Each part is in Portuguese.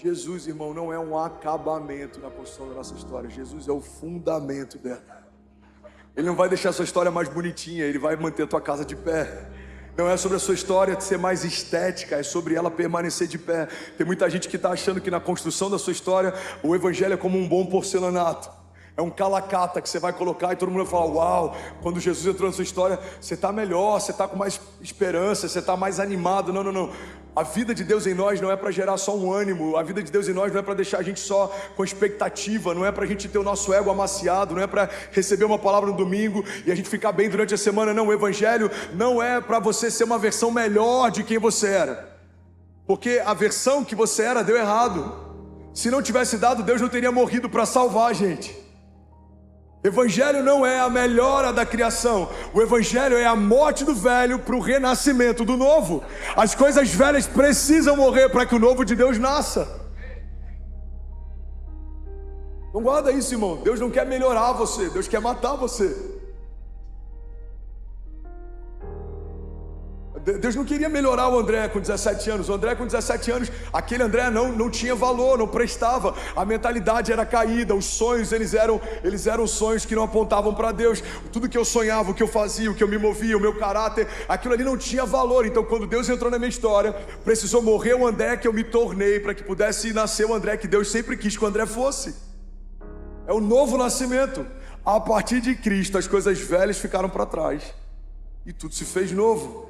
Jesus, irmão, não é um acabamento na construção da nossa história. Jesus é o fundamento dela. Ele não vai deixar a sua história mais bonitinha, Ele vai manter a tua casa de pé. Não é sobre a sua história ser mais estética, é sobre ela permanecer de pé. Tem muita gente que está achando que na construção da sua história o evangelho é como um bom porcelanato. É um calacata que você vai colocar e todo mundo vai falar: uau, quando Jesus entrou na sua história, você está melhor, você está com mais esperança, você está mais animado. Não, não, não. A vida de Deus em nós não é para gerar só um ânimo. A vida de Deus em nós não é para deixar a gente só com expectativa. Não é para a gente ter o nosso ego amaciado. Não é para receber uma palavra no domingo e a gente ficar bem durante a semana. Não, o evangelho não é para você ser uma versão melhor de quem você era. Porque a versão que você era deu errado. Se não tivesse dado, Deus não teria morrido para salvar a gente. Evangelho não é a melhora da criação. O evangelho é a morte do velho para o renascimento do novo. As coisas velhas precisam morrer para que o novo de Deus nasça. Não guarda isso, irmão. Deus não quer melhorar você, Deus quer matar você. Deus não queria melhorar o André com 17 anos. O André com 17 anos, aquele André não tinha valor, não prestava. A mentalidade era caída, os sonhos eles eram sonhos que não apontavam para Deus. Tudo que eu sonhava, o que eu fazia, o que eu me movia, o meu caráter, aquilo ali não tinha valor. Então quando Deus entrou na minha história, precisou morrer o André que eu me tornei, para que pudesse nascer o André que Deus sempre quis que o André fosse. É o novo nascimento. A partir de Cristo as coisas velhas ficaram para trás e tudo se fez novo.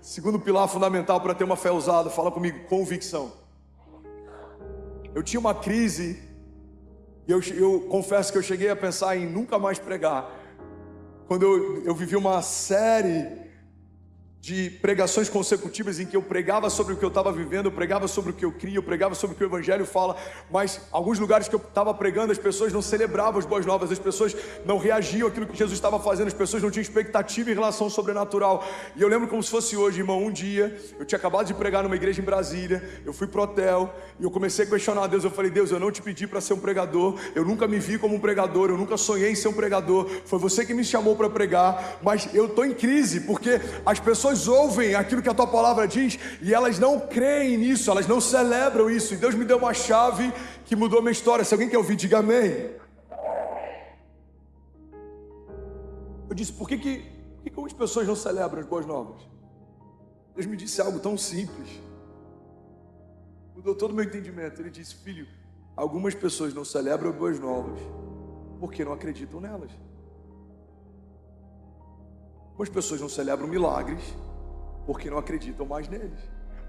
Segundo pilar fundamental para ter uma fé ousada, fala comigo: convicção. Eu tinha uma crise e eu confesso que eu cheguei a pensar em nunca mais pregar. Quando eu vivi uma série de pregações consecutivas em que eu pregava sobre o que eu estava vivendo, eu pregava sobre o que eu cria, eu pregava sobre o que o evangelho fala, mas alguns lugares que eu estava pregando, as pessoas não celebravam as boas novas, as pessoas não reagiam àquilo que Jesus estava fazendo, as pessoas não tinham expectativa em relação ao sobrenatural. E eu lembro como se fosse hoje, irmão, um dia, eu tinha acabado de pregar numa igreja em Brasília, eu fui pro hotel, e eu comecei a questionar a Deus. Eu falei: Deus, eu não te pedi para ser um pregador, eu nunca me vi como um pregador, eu nunca sonhei em ser um pregador, foi você que me chamou para pregar, mas eu estou em crise, porque as pessoas ouvem aquilo que a tua palavra diz e elas não creem nisso, elas não celebram isso. E Deus me deu uma chave que mudou a minha história. Se alguém quer ouvir, diga amém. Eu disse: por que algumas pessoas não celebram as boas novas? Deus me disse algo tão simples, mudou todo o meu entendimento. Ele disse: filho, algumas pessoas não celebram as boas novas porque não acreditam nelas. Algumas pessoas não celebram milagres porque não acreditam mais neles.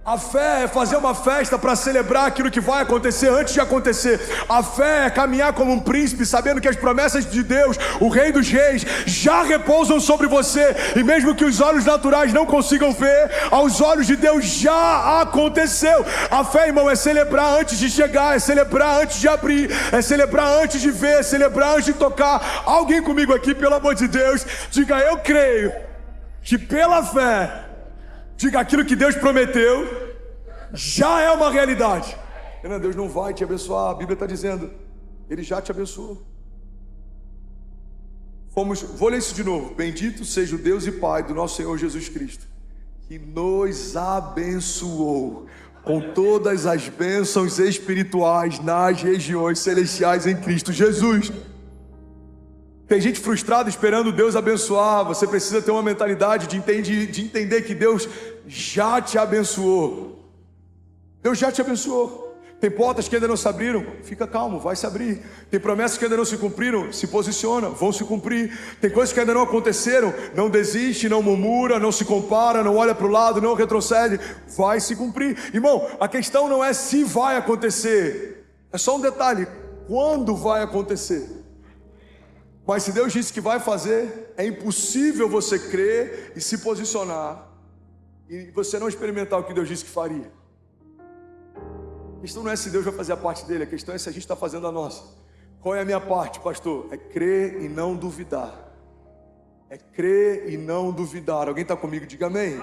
A fé é fazer uma festa para celebrar aquilo que vai acontecer antes de acontecer. A fé é caminhar como um príncipe, sabendo que as promessas de Deus, o Rei dos Reis, já repousam sobre você. E mesmo que os olhos naturais não consigam ver, aos olhos de Deus já aconteceu. A fé, irmão, é celebrar antes de chegar, é celebrar antes de abrir, é celebrar antes de ver, é celebrar antes de tocar. Alguém comigo aqui, pelo amor de Deus, diga: eu creio que pela fé, diga, aquilo que Deus prometeu já é uma realidade. Deus não vai te abençoar, a Bíblia está dizendo, Ele já te abençoou. Vou ler isso de novo. Bendito seja o Deus e Pai do nosso Senhor Jesus Cristo, que nos abençoou com todas as bênçãos espirituais nas regiões celestiais em Cristo Jesus. Tem gente frustrada esperando Deus abençoar. Você precisa ter uma mentalidade de entender que Deus já te abençoou. Deus já te abençoou. Tem portas que ainda não se abriram, fica calmo, vai se abrir. Tem promessas que ainda não se cumpriram, se posiciona, vão se cumprir. Tem coisas que ainda não aconteceram, não desiste, não murmura, não se compara, não olha para o lado, não retrocede, vai se cumprir. Irmão, a questão não é se vai acontecer, é só um detalhe: quando vai acontecer. Mas se Deus disse que vai fazer, é impossível você crer e se posicionar e você não experimentar o que Deus disse que faria. A questão não é se Deus vai fazer a parte dele, a questão é se a gente está fazendo a nossa. Qual é a minha parte, pastor? É crer e não duvidar. É crer e não duvidar. Alguém está comigo? Diga amém.